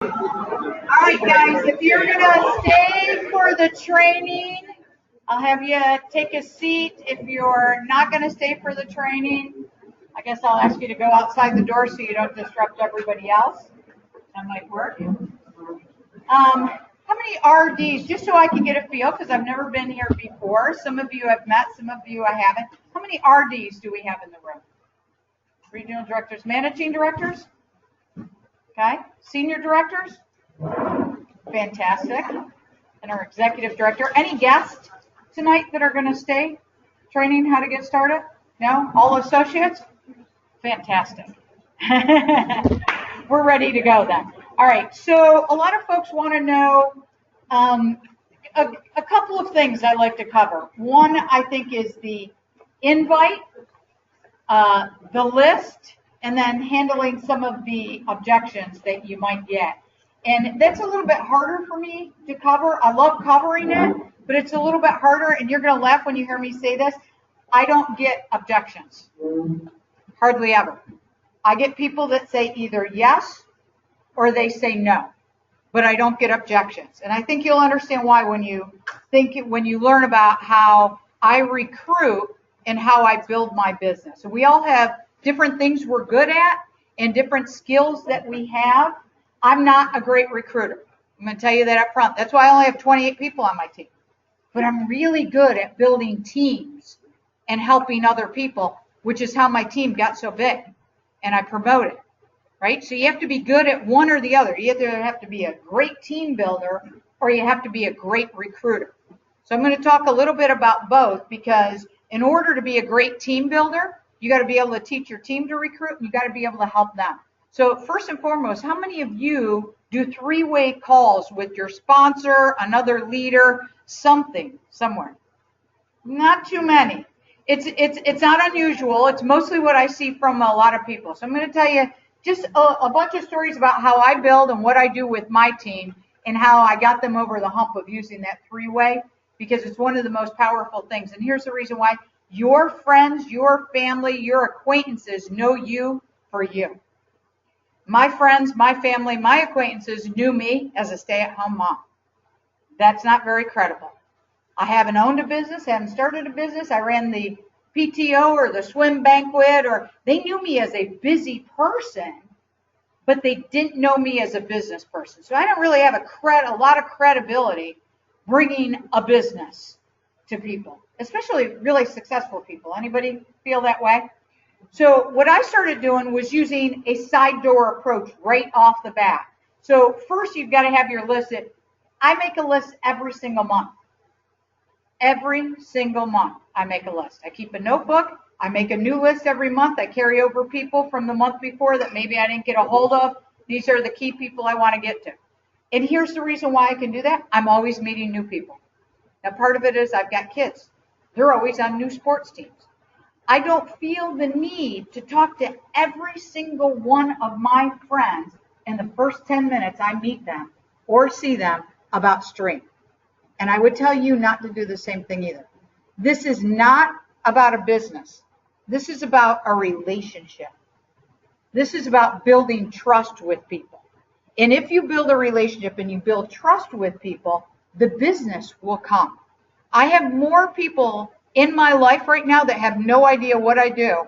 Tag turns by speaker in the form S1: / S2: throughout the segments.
S1: All right, guys, if you're going to stay for the training, I'll have you take a seat. If you're not going to stay for the training, I guess I'll ask you to go outside the door so you don't disrupt everybody else. That might work. How many RDs, just so I can get a feel, because I've never been here before. Some of you I've met, some of you I haven't. How many RDs do we have in the room? Regional directors, managing directors? Okay. Senior directors? Fantastic. And our executive director. Any guests tonight that are going to stay training how to get started? No? All associates? Fantastic. We're ready to go then. All right. So a lot of folks want to know a couple of things I like to cover. One, I think, is the invite, the list, and then handling some of the objections that you might get. And that's a little bit harder for me to cover. I love covering it, but it's a little bit harder, and you're going to laugh when you hear me say this. I don't get objections, hardly ever. I get people that say either yes or they say no, but I don't get objections. And I think you'll understand why when you learn about how I recruit and how I build my business. So we all have different things we're good at and different skills that we have. I'm not a great recruiter. I'm going to tell you that up front. That's why I only have 28 people on my team. But I'm really good at building teams and helping other people, which is how my team got so big and I promoted, right? So you have to be good at one or the other. You either have to be a great team builder or you have to be a great recruiter. So I'm going to talk a little bit about both, because in order to be a great team builder, you got to be able to teach your team to recruit, and you got to be able to help them. So first and foremost, how many of you do three-way calls with your sponsor, another leader, something, somewhere? Not too many. It's not unusual. It's mostly what I see from a lot of people. So I'm going to tell you just a bunch of stories about how I build and what I do with my team and how I got them over the hump of using that three-way, because it's one of the most powerful things. And here's the reason why. Your friends, your family, your acquaintances know you for you. My friends, my family, my acquaintances knew me as a stay-at-home mom. That's not very credible. I haven't owned a business, haven't started a business. I ran the PTO or the swim banquet, or they knew me as a busy person, but they didn't know me as a business person. So I don't really have a lot of credibility bringing a business to people, especially really successful people. Anybody feel that way? So what I started doing was using a side door approach right off the bat. So first you've got to have your list. I make a list every single month. Every single month I make a list. I keep a notebook. I make a new list every month. I carry over people from the month before that maybe I didn't get a hold of. These are the key people I want to get to. And here's the reason why I can do that. I'm always meeting new people. Now part of it is I've got kids. They're always on new sports teams. I don't feel the need to talk to every single one of my friends in the first 10 minutes I meet them or see them about strength. And I would tell you not to do the same thing either. This is not about a business. This is about a relationship. This is about building trust with people. And if you build a relationship and you build trust with people, the business will come. I have more people in my life right now that have no idea what I do,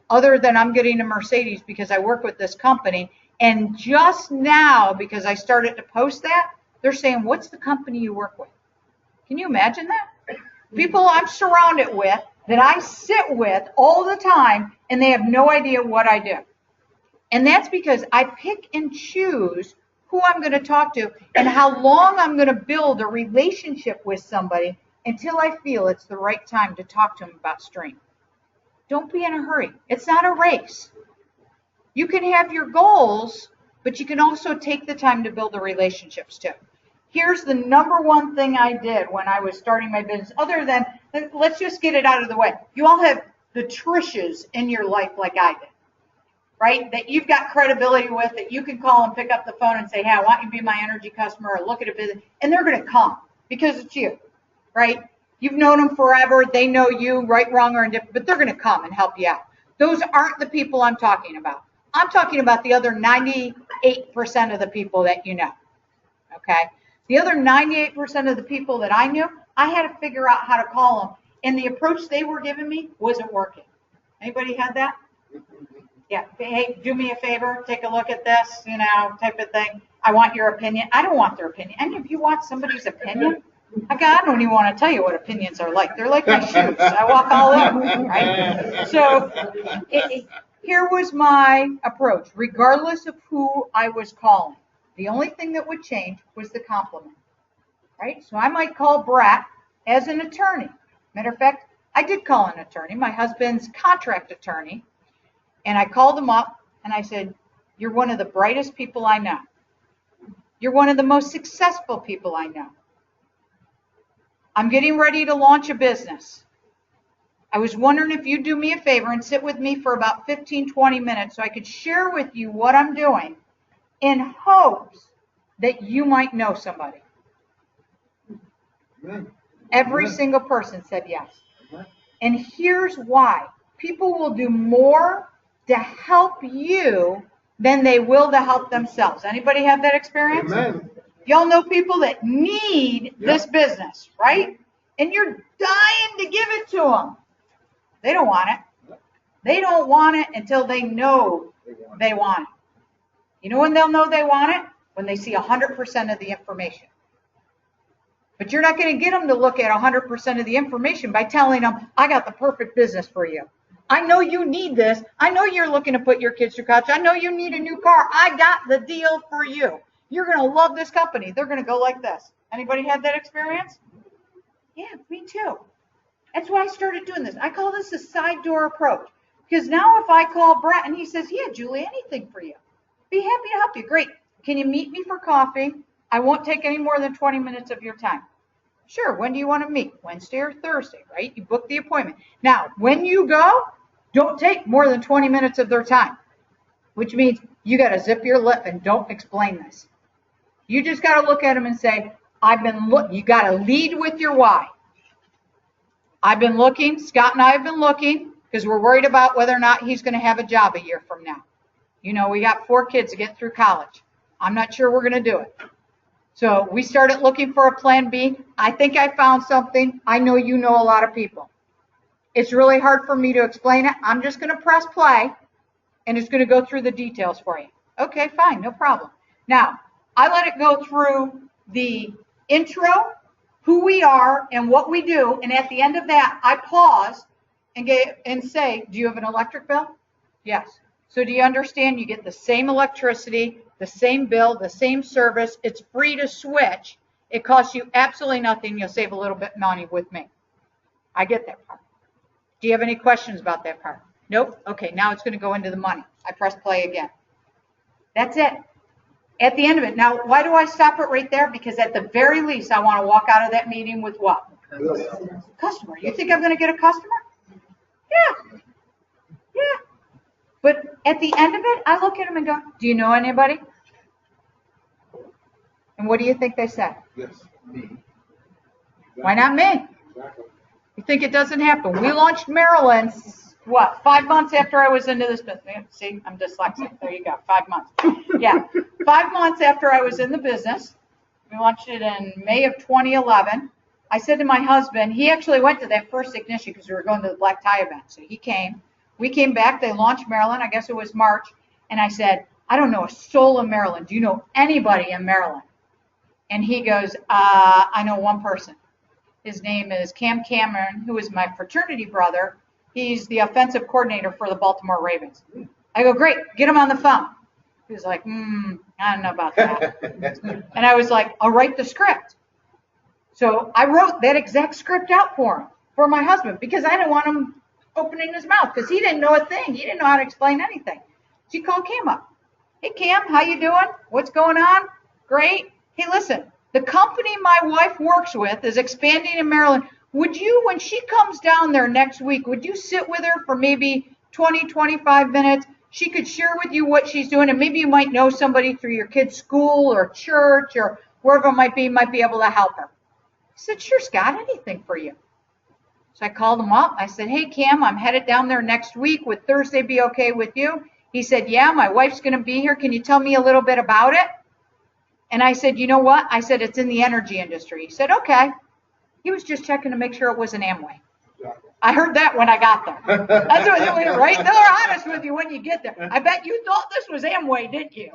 S1: other than I'm getting a Mercedes because I work with this company. And just now, because I started to post that, they're saying, what's the company you work with? Can you imagine that? People I'm surrounded with that I sit with all the time, and they have no idea what I do. And that's because I pick and choose who I'm going to talk to and how long I'm going to build a relationship with somebody until I feel it's the right time to talk to them about strength. Don't be in a hurry. It's not a race. You can have your goals, but you can also take the time to build the relationships too. Here's the number one thing I did when I was starting my business, other than, let's just get it out of the way. You all have the Trishas in your life like I did, right? That you've got credibility with, that you can call and pick up the phone and say, hey, I want you to be my energy customer, or look at a business, and they're going to come because it's you. Right? You've known them forever. They know you, right, wrong, or indifferent, but they're going to come and help you out. Those aren't the people I'm talking about. I'm talking about the other 98% of the people that you know, okay? The other 98% of the people that I knew, I had to figure out how to call them, and the approach they were giving me wasn't working. Anybody had that? Yeah, hey, do me a favor, take a look at this, type of thing. I want your opinion. I don't want their opinion. Any of you want somebody's opinion? I don't even want to tell you what opinions are like. They're like my shoes. I walk all over them, right? So here was my approach. Regardless of who I was calling, the only thing that would change was the compliment, right? So I might call Brett as an attorney. Matter of fact, I did call an attorney, my husband's contract attorney, and I called him up and I said, you're one of the brightest people I know. You're one of the most successful people I know. I'm getting ready to launch a business. I was wondering if you'd do me a favor and sit with me for about 15, 20 minutes so I could share with you what I'm doing in hopes that you might know somebody. Every single person said yes. And here's why. People will do more to help you than they will to help themselves. Anybody have that experience?
S2: Amen.
S1: Y'all know people that need this business, right? And you're dying to give it to them. They don't want it. They don't want it until they know they want it. You know when they'll know they want it? When they see 100% of the information. But you're not going to get them to look at 100% of the information by telling them, I got the perfect business for you. I know you need this. I know you're looking to put your kids through college. I know you need a new car. I got the deal for you. You're going to love this company. They're going to go like this. Anybody had that experience? Yeah, me too. That's why I started doing this. I call this a side door approach. Because now if I call Brett and he says, yeah, Julie, anything for you. Be happy to help you. Great. Can you meet me for coffee? I won't take any more than 20 minutes of your time. Sure. When do you want to meet? Wednesday or Thursday, right? You book the appointment. Now, when you go, don't take more than 20 minutes of their time, which means you got to zip your lip and don't explain this. You just got to look at them and say, you got to lead with your why. I've been looking, Scott and I have been looking because we're worried about whether or not he's going to have a job a year from now. We got 4 kids to get through college. I'm not sure we're going to do it. So we started looking for a plan B. I think I found something. I know you know a lot of people. It's really hard for me to explain it. I'm just going to press play, and it's going to go through the details for you. Okay, fine, no problem. Now, I let it go through the intro, who we are, and what we do, and at the end of that, I pause and say, do you have an electric bill? Yes. So do you understand you get the same electricity, the same bill, the same service? It's free to switch. It costs you absolutely nothing. You'll save a little bit of money with me. I get that part. Do you have any questions about that part? Nope. Okay, now it's going to go into the money. I press play again. That's it. At the end of it. Now, why do I stop it right there? Because at the very least, I want to walk out of that meeting with what? Customer. You think I'm going to get a customer? Yeah. Yeah. But at the end of it, I look at them and go, do you know anybody? And what do you think they said?
S2: Yes, me. Exactly.
S1: Why not me?
S2: Exactly.
S1: You think it doesn't happen? We launched Maryland, 5 months after I was into this business. See, I'm dyslexic. There you go, 5 months. Yeah, 5 months after I was in the business. We launched it in May of 2011. I said to my husband, he actually went to that first ignition because we were going to the black tie event. So he came. We came back. They launched Maryland. I guess it was March. And I said, I don't know a soul in Maryland. Do you know anybody in Maryland? And he goes, I know one person. His name is Cam Cameron, who is my fraternity brother. He's the offensive coordinator for the Baltimore Ravens. I go, great, get him on the phone. He was like, I don't know about that. And I was like, I'll write the script. So I wrote that exact script out for him, for my husband, because I didn't want him opening his mouth because he didn't know a thing. He didn't know how to explain anything. So he called Cam up. Hey, Cam, how you doing? What's going on? Great. Hey, listen, the company my wife works with is expanding in Maryland. Would you, when she comes down there next week, would you sit with her for maybe 20, 25 minutes? She could share with you what she's doing, and maybe you might know somebody through your kid's school or church or wherever it might be able to help her. I said, sure, Scott, anything for you. So I called him up. I said, hey, Cam, I'm headed down there next week. Would Thursday be okay with you? He said, yeah, my wife's going to be here. Can you tell me a little bit about it? And I said, you know what? I said, it's in the energy industry. He said, okay. He was just checking to make sure it was an Amway. I heard that when I got there. That's what they were, right? They're honest with you when you get there. I bet you thought this was Amway, didn't you?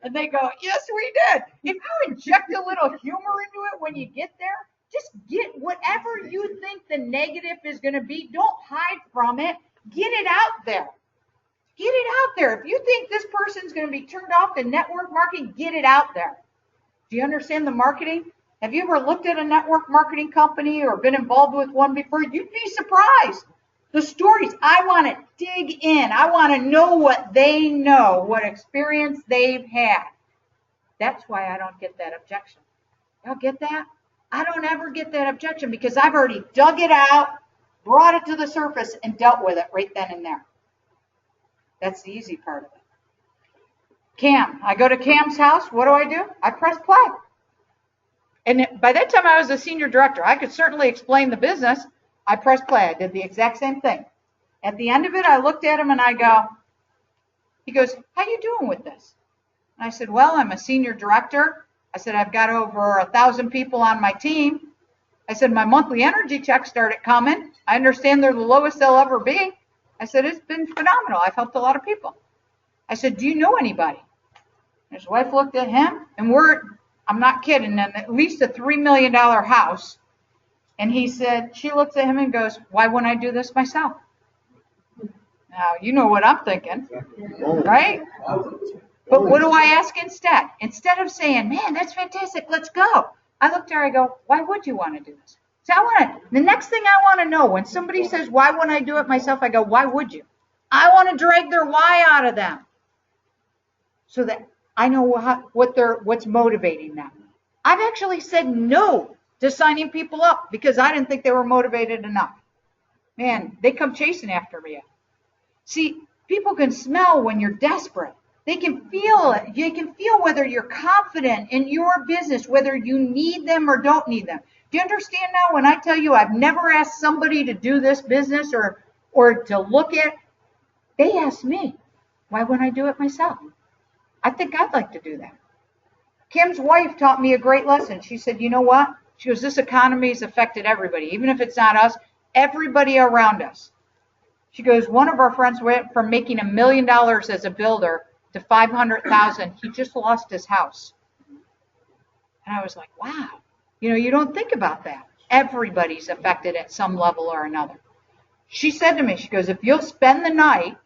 S1: And they go, yes, we did. If you inject a little humor into it when you get there, just get whatever you think the negative is going to be. Don't hide from it. Get it out there. Get it out there. If you think this person's going to be turned off to network marketing, get it out there. Do you understand the marketing? Have you ever looked at a network marketing company or been involved with one before? You'd be surprised. The stories, I want to dig in. I want to know what they know, what experience they've had. That's why I don't get that objection. Y'all get that? I don't ever get that objection because I've already dug it out, brought it to the surface, and dealt with it right then and there. That's the easy part of it. Cam, I go to Cam's house. What do? I press play. And by that time I was a senior director. I could certainly explain the business. I pressed play. I did the exact same thing. At the end of it, I looked at him and I go, he goes, how you doing with this? And I said, well, I'm a senior director. I said, I've got over 1,000 people on my team. I said, my monthly energy checks started coming. I understand they're the lowest they'll ever be. I said, it's been phenomenal. I've helped a lot of people. I said, do you know anybody? And his wife looked at him, and I'm not kidding, at least a $3 million house. And he said, she looks at him and goes, why wouldn't I do this myself? Now, you know what I'm thinking, right? But what do I ask instead? Instead of saying, man, that's fantastic, let's go. I looked at her, I go, why would you want to do this? So the next thing I want to know, when somebody says, why wouldn't I do it myself? I go, why would you? I want to drag their why out of them so that I know what's motivating them. I've actually said no to signing people up because I didn't think they were motivated enough. Man, they come chasing after me. See, people can smell when you're desperate. They can feel it. You can feel whether you're confident in your business, whether you need them or don't need them. Do you understand now when I tell you I've never asked somebody to do this business or to look at? They ask me, why wouldn't I do it myself? I think I'd like to do that. Kim's wife taught me a great lesson. She said, you know what? She goes, this economy has affected everybody, even if it's not us, everybody around us. She goes, one of our friends went from making $1 million as a builder to $500,000. He just lost his house. And I was like, wow. You don't think about that. Everybody's affected at some level or another. She said to me, she goes, if you'll spend the night,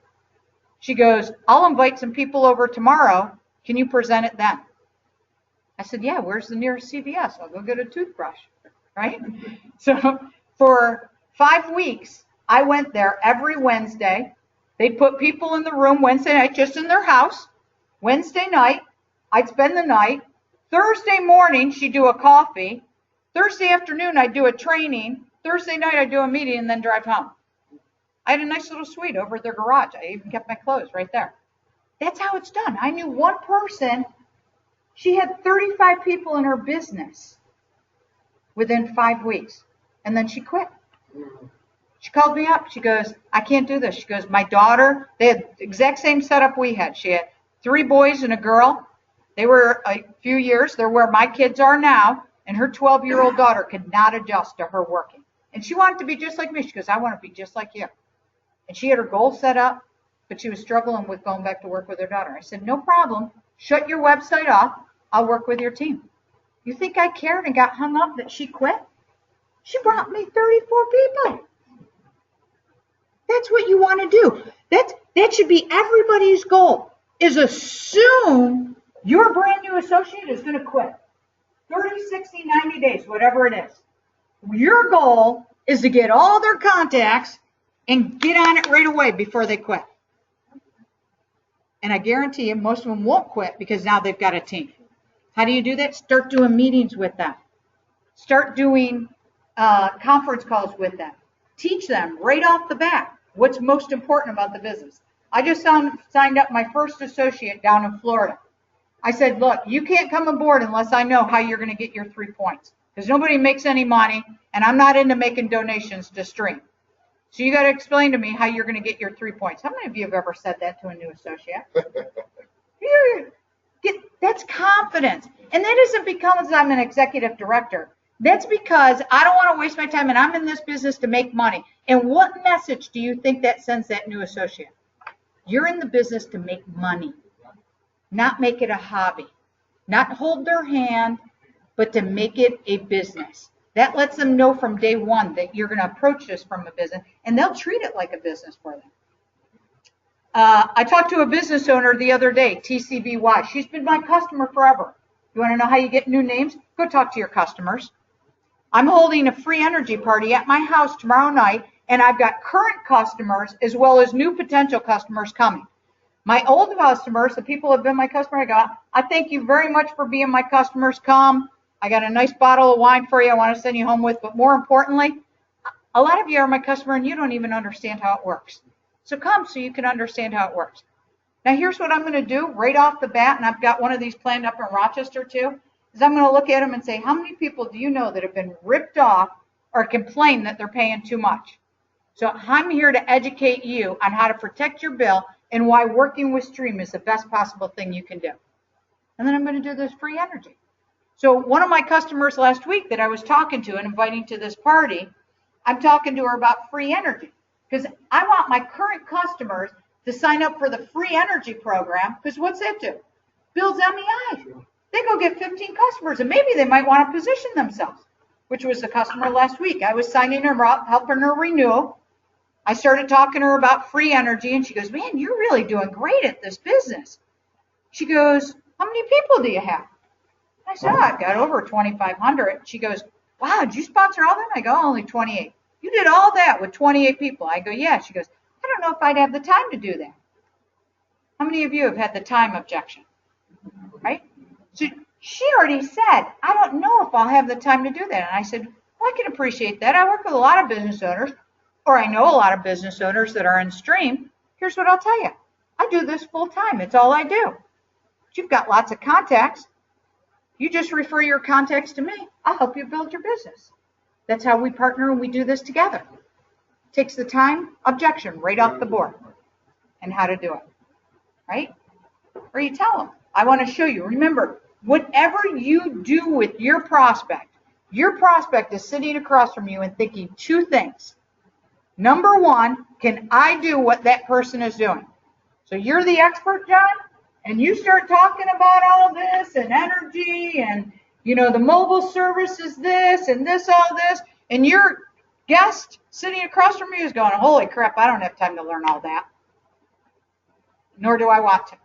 S1: she goes, I'll invite some people over tomorrow. Can you present it then? I said, yeah, where's the nearest CVS? I'll go get a toothbrush, right? So for 5 weeks, I went there every Wednesday. They'd put people in the room Wednesday night, just in their house. Wednesday night, I'd spend the night. Thursday morning, she'd do a coffee. Thursday afternoon, I'd do a training. Thursday night, I'd do a meeting and then drive home. I had a nice little suite over at their garage. I even kept my clothes right there. That's how it's done. I knew one person. She had 35 people in her business within 5 weeks. And then she quit. She called me up. She goes, I can't do this. She goes, my daughter, they had the exact same setup we had. She had 3 boys and a girl. They were a few years. They're where my kids are now. And her 12-year-old daughter could not adjust to her working. And she wanted to be just like me. She goes, I want to be just like you. And she had her goal set up, but she was struggling with going back to work with her daughter. I said, no problem. Shut your website off. I'll work with your team. You think I cared and got hung up that she quit? She brought me 34 people. That's what you want to do. That should be everybody's goal, is assume your brand new associate is going to quit. 30, 60, 90 days, whatever it is. Your goal is to get all their contacts and get on it right away before they quit. And I guarantee you, most of them won't quit because now they've got a team. How do you do that? Start doing meetings with them. Start doing conference calls with them. Teach them right off the bat what's most important about the business. I just signed up my first associate down in Florida. I said, look, you can't come aboard unless I know how you're going to get your 3 points. Because nobody makes any money, and I'm not into making donations to stream. So you got to explain to me how you're going to get your 3 points. How many of you have ever said that to a new associate? That's confidence. And that isn't because I'm an executive director. That's because I don't want to waste my time, and I'm in this business to make money. And what message do you think that sends that new associate? You're in the business to make money, not make it a hobby, not hold their hand, but to make it a business. That lets them know from day one that you're going to approach this from a business, and they'll treat it like a business for them. I talked to a business owner the other day, TCBY. She's been my customer forever. You want to know how you get new names? Go talk to your customers. I'm holding a free energy party at my house tomorrow night, and I've got current customers as well as new potential customers coming. My old customers, the people who have been my customer, I thank you very much for being my customers. Come. I got a nice bottle of wine for you I want to send you home with, but more importantly, a lot of you are my customer and you don't even understand how it works. So come so you can understand how it works. Now here's what I'm going to do right off the bat, and I've got one of these planned up in Rochester too, is I'm going to look at them and say, how many people do you know that have been ripped off or complain that they're paying too much? So I'm here to educate you on how to protect your bill and why working with Stream is the best possible thing you can do. And then I'm going to do this free energy. So one of my customers last week that I was talking to and inviting to this party, I'm talking to her about free energy because I want my current customers to sign up for the free energy program, because what's that do? Builds MEI. They go get 15 customers and maybe they might want to position themselves, which was the customer last week. I was signing her up, helping her renew. I started talking to her about free energy and she goes, man, you're really doing great at this business. She goes, how many people do you have? I said, I've got over 2,500. She goes, wow, did you sponsor all them? I go, only 28. You did all that with 28 people. I go, yeah. She goes, I don't know if I'd have the time to do that. How many of you have had the time objection? Right? So she already said, I don't know if I'll have the time to do that. And I said, well, I can appreciate that. I work with a lot of business owners, or I know a lot of business owners that are in Stream. Here's what I'll tell you. I do this full time. It's all I do. But you've got lots of contacts. You just refer your contacts to me. I'll help you build your business. That's how we partner and we do this together. Takes the time objection right off the board and how to do it, right? Or you tell them, I want to show you. Remember, whatever you do with your prospect is sitting across from you and thinking two things. Number one, can I do what that person is doing? So you're the expert, John, and you start talking about all this and energy and, you know, the mobile service is this and this, all this, and your guest sitting across from you is going, holy crap, I don't have time to learn all that. Nor do I want to.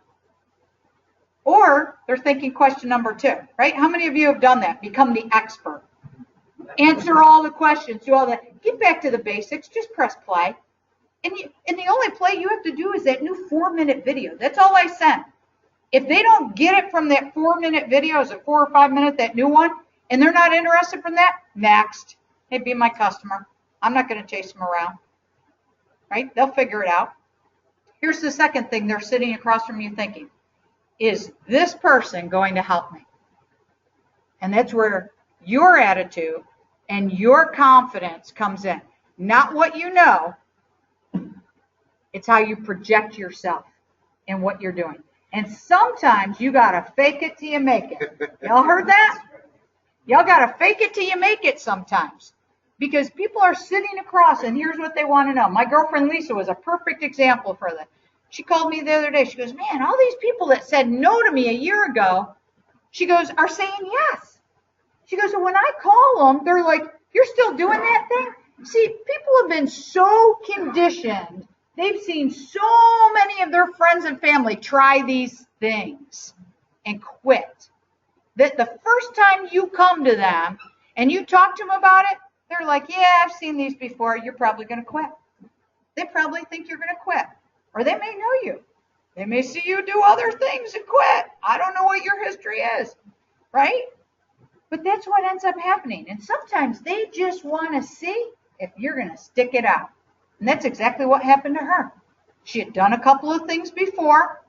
S1: Or they're thinking question number two, right? How many of you have done that? Become the expert. Answer all the questions, do all that. Get back to the basics. Just press play. And the only play you have to do is that new 4-minute video. That's all I send. If they don't get it from that 4-minute video, is it 4 or 5 minutes, that new one, and they're not interested from that, next. Hey, be my customer. I'm not going to chase them around. Right? They'll figure it out. Here's the second thing they're sitting across from you thinking. Is this person going to help me? And that's where your attitude and your confidence comes in. Not what you know. It's how you project yourself and what you're doing. And sometimes you got to fake it till you make it. Y'all heard that? Y'all got to fake it till you make it sometimes. Because people are sitting across and here's what they want to know. My girlfriend Lisa was a perfect example for that. She called me the other day. She goes, man, all these people that said no to me a year ago, she goes, are saying yes. She goes, so when I call them, they're like, you're still doing that thing? See, people have been so conditioned. They've seen so many of their friends and family try these things and quit. That the first time you come to them and you talk to them about it, they're like, yeah, I've seen these before. You're probably going to quit. They probably think you're going to quit. Or they may know you. They may see you do other things and quit. I don't know what your history is, right? But that's what ends up happening. And sometimes they just want to see if you're going to stick it out. And that's exactly what happened to her. She had done a couple of things before.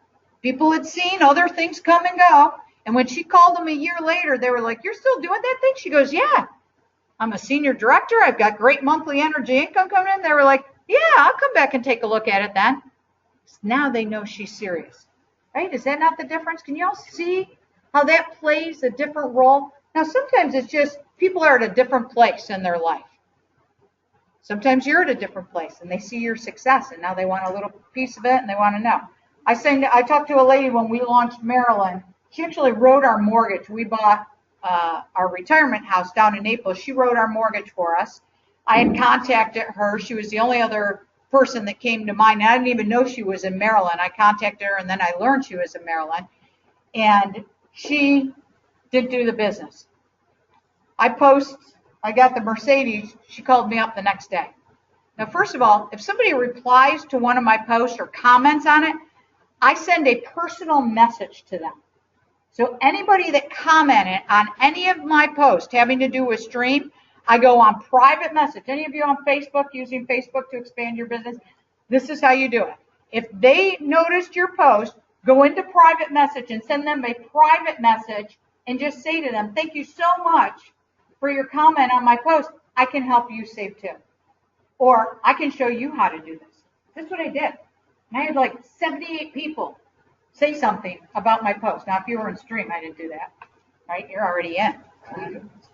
S1: People had seen other things come and go. And when she called them a year later, they were like, you're still doing that thing? She goes, yeah. I'm a senior director. I've got great monthly energy income coming in. They were like, Yeah, I'll come back and take a look at it then. Now they know she's serious, right? Is that not the difference? Can you all see how that plays a different role? Now, sometimes it's just people are at a different place in their life. Sometimes you're at a different place and they see your success and now they want a little piece of it and they want to know. I talked to a lady when we launched Maryland. She actually wrote our mortgage. We bought our retirement house down in Naples. She wrote our mortgage for us. I had contacted her. She was the only other person that came to mind. I didn't even know she was in Maryland. I contacted her and then I learned she was in Maryland. And she didn't do the business. I got the Mercedes. She called me up the next day. Now, first of all, if somebody replies to one of my posts or comments on it, I send a personal message to them. So anybody that commented on any of my posts having to do with Stream, I go on private message. Any of you on Facebook using Facebook to expand your business? This is how you do it. If they noticed your post, go into private message and send them a private message and just say to them, thank you so much for your comment on my post. I can help you save too. Or I can show you how to do this. That's what I did. And I had like 78 people say something about my post. Now, if you were in Stream, I didn't do that. Right? You're already in.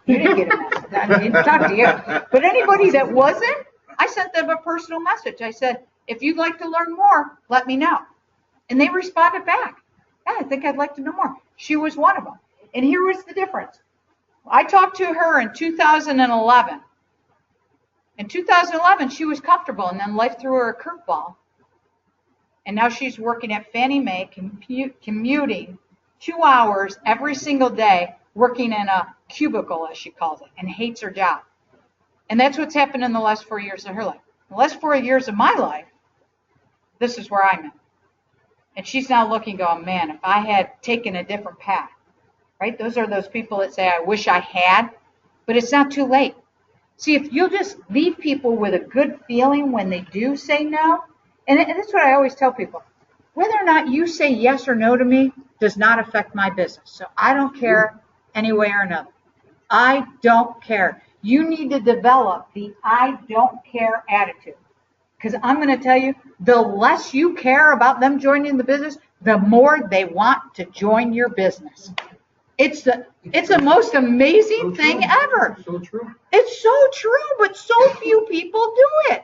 S1: You didn't get a message. I didn't talk to you. But anybody that wasn't, I sent them a personal message. I said, if you'd like to learn more, let me know. And they responded back. Yeah, I think I'd like to know more. She was one of them. And here was the difference. I talked to her in 2011. In 2011, she was comfortable, and then life threw her a curveball. And now she's working at Fannie Mae, commuting 2 hours every single day, working in a cubicle, as she calls it, and hates her job. And that's what's happened in the last 4 years of her life. In the last 4 years of my life, this is where I'm at. And she's now looking, going, man, if I had taken a different path, right? Those are those people that say, I wish I had, but it's not too late. See, if you'll just leave people with a good feeling when they do say no, and that's what I always tell people, whether or not you say yes or no to me does not affect my business. So I don't care any way or another. I don't care. You need to develop the I don't care attitude. Because I'm going to tell you, the less you care about them joining the business, the more they want to join your business. It's the most amazing thing ever.
S2: So true.
S1: It's so true, but so few people do it.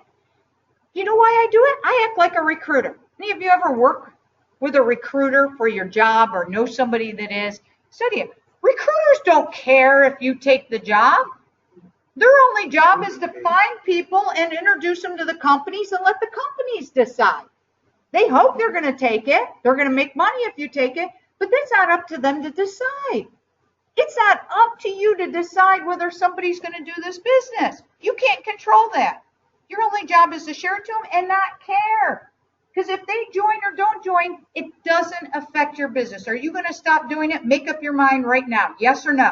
S1: You know why I do it? I act like a recruiter. Any of you ever work with a recruiter for your job or know somebody that is? Study it. Recruiters don't care if you take the job. Their only job is to find people and introduce them to the companies and let the companies decide. They hope they're going to take it. They're going to make money if you take it, but that's not up to them to decide. It's not up to you to decide whether somebody's going to do this business. You can't control that. Your only job is to share it to them and not care. Because if they join or don't join, it doesn't affect your business. Are you going to stop doing it? Make up your mind right now. Yes or no?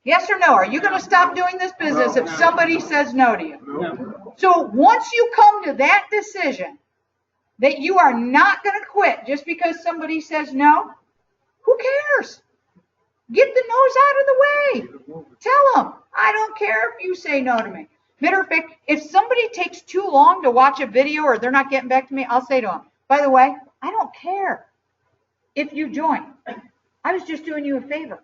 S1: Yes or no? Are you going to stop doing this business if somebody says no to you?
S2: No.
S1: So once you come to that decision that you are not going to quit just because somebody says no, who cares? Get the no's out of the way. Tell them, I don't care if you say no to me. Matter of fact, if somebody takes too long to watch a video or they're not getting back to me, I'll say to them, by the way, I don't care if you join. I was just doing you a favor.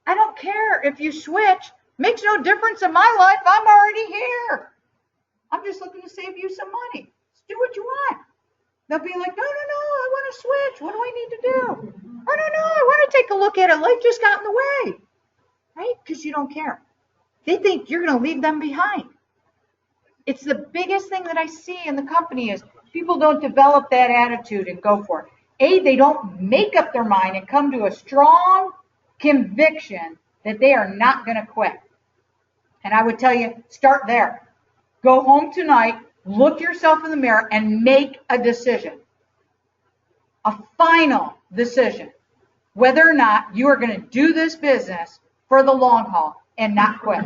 S1: I don't care if you switch. Makes no difference in my life. I'm already here. I'm just looking to save you some money. Just do what you want. They'll be like, no, I want to switch. What do I need to do? Oh, no, I want to take a look at it. Life just got in the way. Right? Because you don't care. They think you're going to leave them behind. It's the biggest thing that I see in the company is people don't develop that attitude and go for it. They don't make up their mind and come to a strong conviction that they are not going to quit. And I would tell you, start there. Go home tonight, look yourself in the mirror, and make a decision. A final decision. Whether or not you are going to do this business for the long haul and not quit.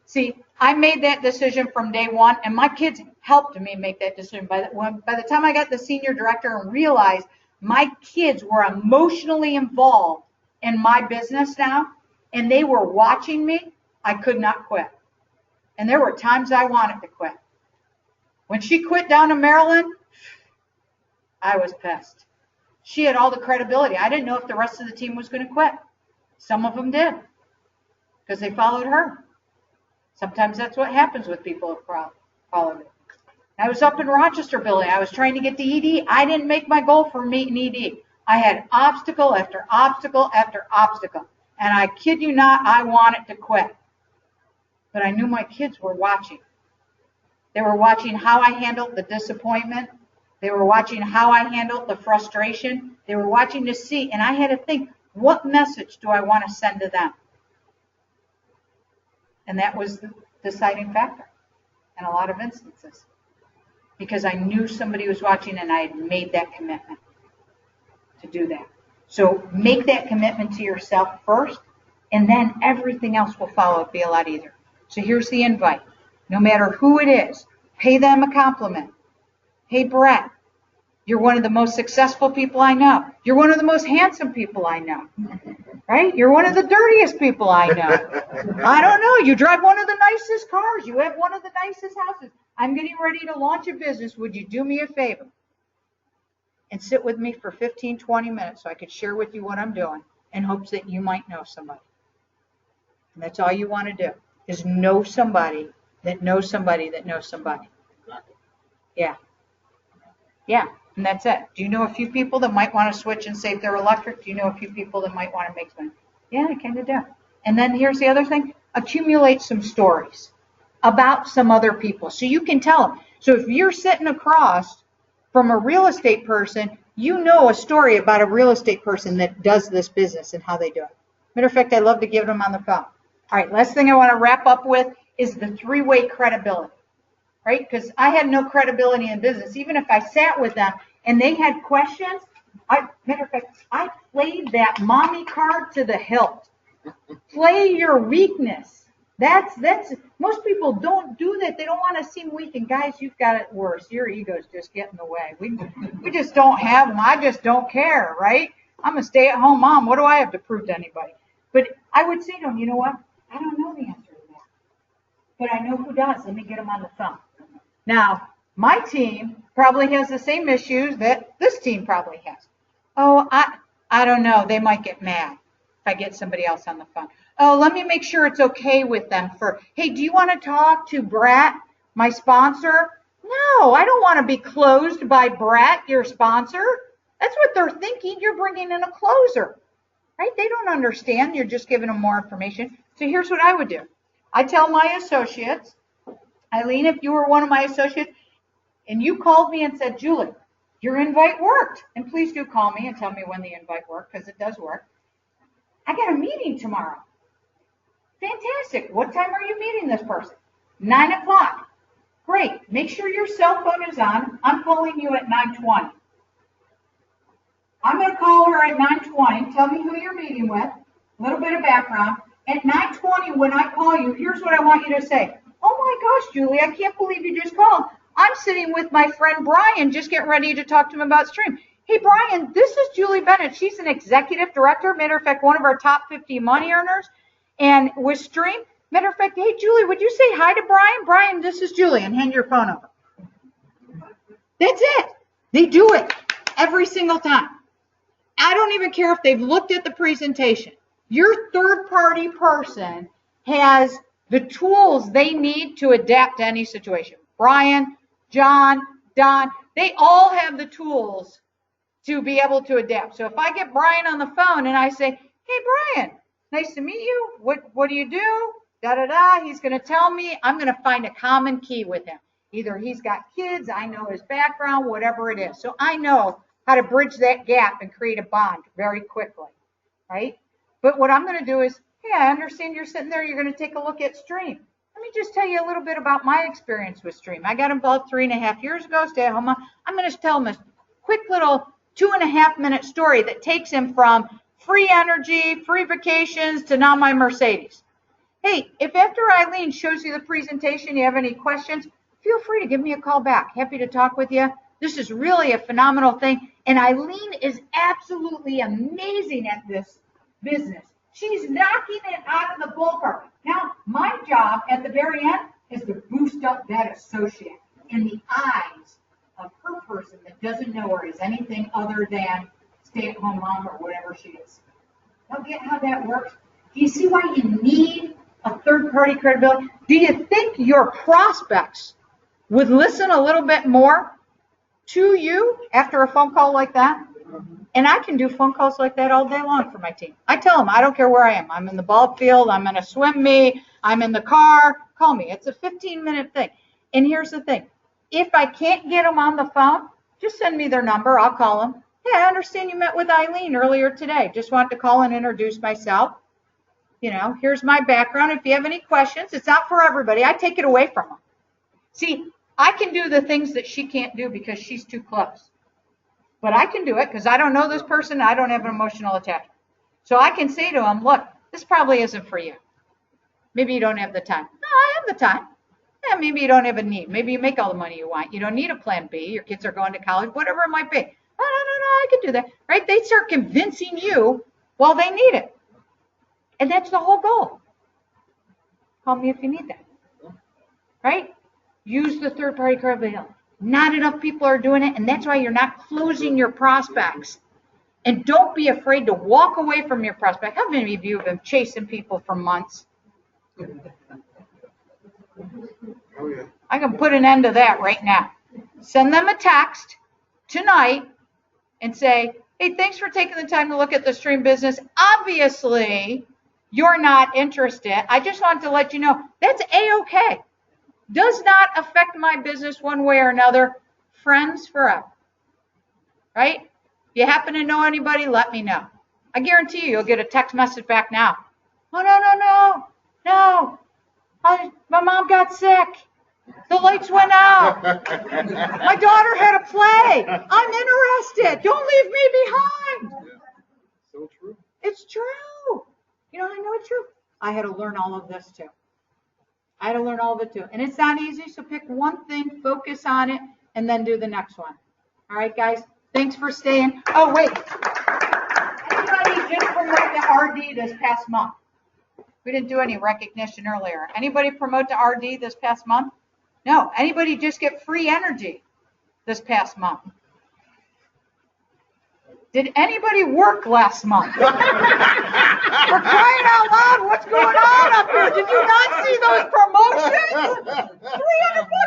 S1: See, I made that decision from day one, and my kids helped me make that decision. By the time I got the senior director and realized my kids were emotionally involved in my business now, and they were watching me, I could not quit. And there were times I wanted to quit. When she quit down in Maryland, I was pissed. She had all the credibility. I didn't know if the rest of the team was going to quit. Some of them did because they followed her. Sometimes that's what happens with people who follow me. I was up in Rochester building. I was trying to get the ED. I didn't make my goal for meeting ED. I had obstacle after obstacle after obstacle. And I kid you not, I wanted to quit. But I knew my kids were watching. They were watching how I handled the disappointment. They were watching how I handled the frustration. They were watching to see. And I had to think, what message do I want to send to them? And that was the deciding factor in a lot of instances. Because I knew somebody was watching and I had made that commitment to do that. So make that commitment to yourself first, and then everything else will follow. It'll be a lot easier. So here's the invite. No matter who it is, pay them a compliment. Hey, Brett, you're one of the most successful people I know. You're one of the most handsome people I know. Right? You're one of the dirtiest people I know. I don't know. You drive one of the nicest cars. You have one of the nicest houses. I'm getting ready to launch a business. Would you do me a favor and sit with me for 15, 20 minutes so I could share with you what I'm doing in hopes that you might know somebody? And that's all you want to do, is know somebody that knows somebody that knows somebody. Yeah. Yeah, and that's it. Do you know a few people that might want to switch and save their electric? Do you know a few people that might want to make money? Yeah, I kind of do. And then here's the other thing. Accumulate some stories about some other people so you can tell them. So if you're sitting across from a real estate person, you know a story about a real estate person that does this business and how they do it. Matter of fact, I love to give them on the phone. All right, last thing I want to wrap up with is the three-way credibility, right? Because I had no credibility in business. Even if I sat with them and they had questions, matter of fact, I played that mommy card to the hilt. Play your weakness. That's most people don't do that. They don't want to seem weak. And guys, you've got it worse. Your egos just get in the way. We just don't have them. I just don't care, right? I'm a stay-at-home mom. What do I have to prove to anybody? But I would say to them, you know what? I don't know the answer to that. But I know who does. Let me get them on the phone. Now, my team probably has the same issues that this team probably has. Oh, I don't know. They might get mad if I get somebody else on the phone. Oh, let me make sure it's okay with them. Hey, do you want to talk to Brett, my sponsor? No, I don't want to be closed by Brett, your sponsor. That's what they're thinking. You're bringing in a closer, right? They don't understand. You're just giving them more information. So here's what I would do. I tell my associates, Eileen, if you were one of my associates and you called me and said, Julie, your invite worked. And please do call me and tell me when the invite worked, because it does work. I got a meeting tomorrow. Fantastic. What time are you meeting this person? 9 o'clock. Great. Make sure your cell phone is on. I'm calling you at 9:20. I'm going to call her at 9:20. Tell me who you're meeting with. A little bit of background. At 9:20, when I call you, here's what I want you to say. Oh my gosh, Julie, I can't believe you just called. I'm sitting with my friend Brian, just getting ready to talk to him about Stream. Hey, Brian, this is Julie Bennett. She's an executive director. Matter of fact, one of our top 50 money earners. And with Stream, matter of fact, hey, Julie, would you say hi to Brian? Brian, this is Julie, and hand your phone over. That's it. They do it every single time. I don't even care if they've looked at the presentation. Your third-party person has the tools they need to adapt to any situation. Brian, John, Don, they all have the tools to be able to adapt. So if I get Brian on the phone and I say, hey, Brian, nice to meet you. What do you do? Da-da-da. He's going to tell me. I'm going to find a common key with him. Either he's got kids, I know his background, whatever it is. So I know how to bridge that gap and create a bond very quickly, right? But what I'm going to do is, hey, I understand you're sitting there. You're going to take a look at Stream. Let me just tell you a little bit about my experience with Stream. I got involved 3.5 years ago, stay-at-home mom. I'm going to tell him a quick little 2.5-minute story that takes him from free energy, free vacations, to now my Mercedes. Hey, if after Eileen shows you the presentation, you have any questions, feel free to give me a call back. Happy to talk with you. This is really a phenomenal thing. And Eileen is absolutely amazing at this business. She's knocking it out of the ballpark. Now, my job at the very end is to boost up that associate. in the eyes of her person that doesn't know her as anything other than stay-at-home mom or whatever she is. Now get how that works? Do you see why you need a third-party credibility? Do you think your prospects would listen a little bit more to you after a phone call like that? And I can do phone calls like that all day long for my team. I tell them, I don't care where I am. I'm in the ball field, I'm in a swim meet, I'm in the car, call me. It's a 15-minute thing. And here's the thing. If I can't get them on the phone, just send me their number. I'll call them. Hey, I understand you met with Eileen earlier today. Just wanted to call and introduce myself. You know, here's my background. If you have any questions, it's not for everybody. I take it away from them. See, I can do the things that she can't do because she's too close. But I can do it because I don't know this person. I don't have an emotional attachment. So I can say to them, look, this probably isn't for you. Maybe you don't have the time. No, I have the time. Yeah, maybe you don't have a need. Maybe you make all the money you want. You don't need a plan B. Your kids are going to college, whatever it might be. Oh, no, I can do that. Right? They start convincing you, well, they need it. And that's the whole goal. Call me if you need that. Right? Use the third-party credibility. Not enough people are doing it, and that's why you're not closing your prospects. And don't be afraid to walk away from your prospect. How many of you have been chasing people for months?
S2: Oh, yeah.
S1: I can put an end to that right now. Send them a text tonight and say, hey, thanks for taking the time to look at the stream business. Obviously, you're not interested. I just wanted to let you know that's A-okay. Does not affect my business one way or another. Friends forever. Right? If you happen to know anybody, let me know. I guarantee you'll get a text message back now. Oh, no. My mom got sick. The lights went out. My daughter had a play. I'm interested. Don't leave me behind.
S2: Yeah. So true.
S1: It's true. You know, I know it's true. I had to learn all of this too. And it's not easy, so pick one thing, focus on it, and then do the next one. All right, guys? Thanks for staying. Oh, wait. Anybody just promote the RD this past month? We didn't do any recognition earlier. Anybody promote the RD this past month? No. Anybody just get free energy this past month? Did anybody work last month? For crying out loud, what's going on up here? Did you not see those promotions? $300,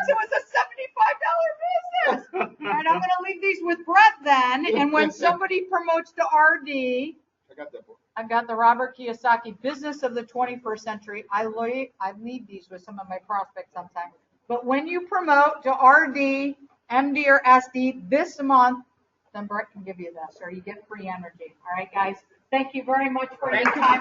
S1: it was a $75 business. All right, I'm going to leave these with Brett then. And when somebody promotes to RD,
S2: I got that book.
S1: I've got the Robert Kiyosaki Business of the 21st Century. I leave these with some of my prospects sometimes. But when you promote to RD, MD, or SD this month, then Brett can give you this, or you get free energy. All right, guys. Thank you very much for your time.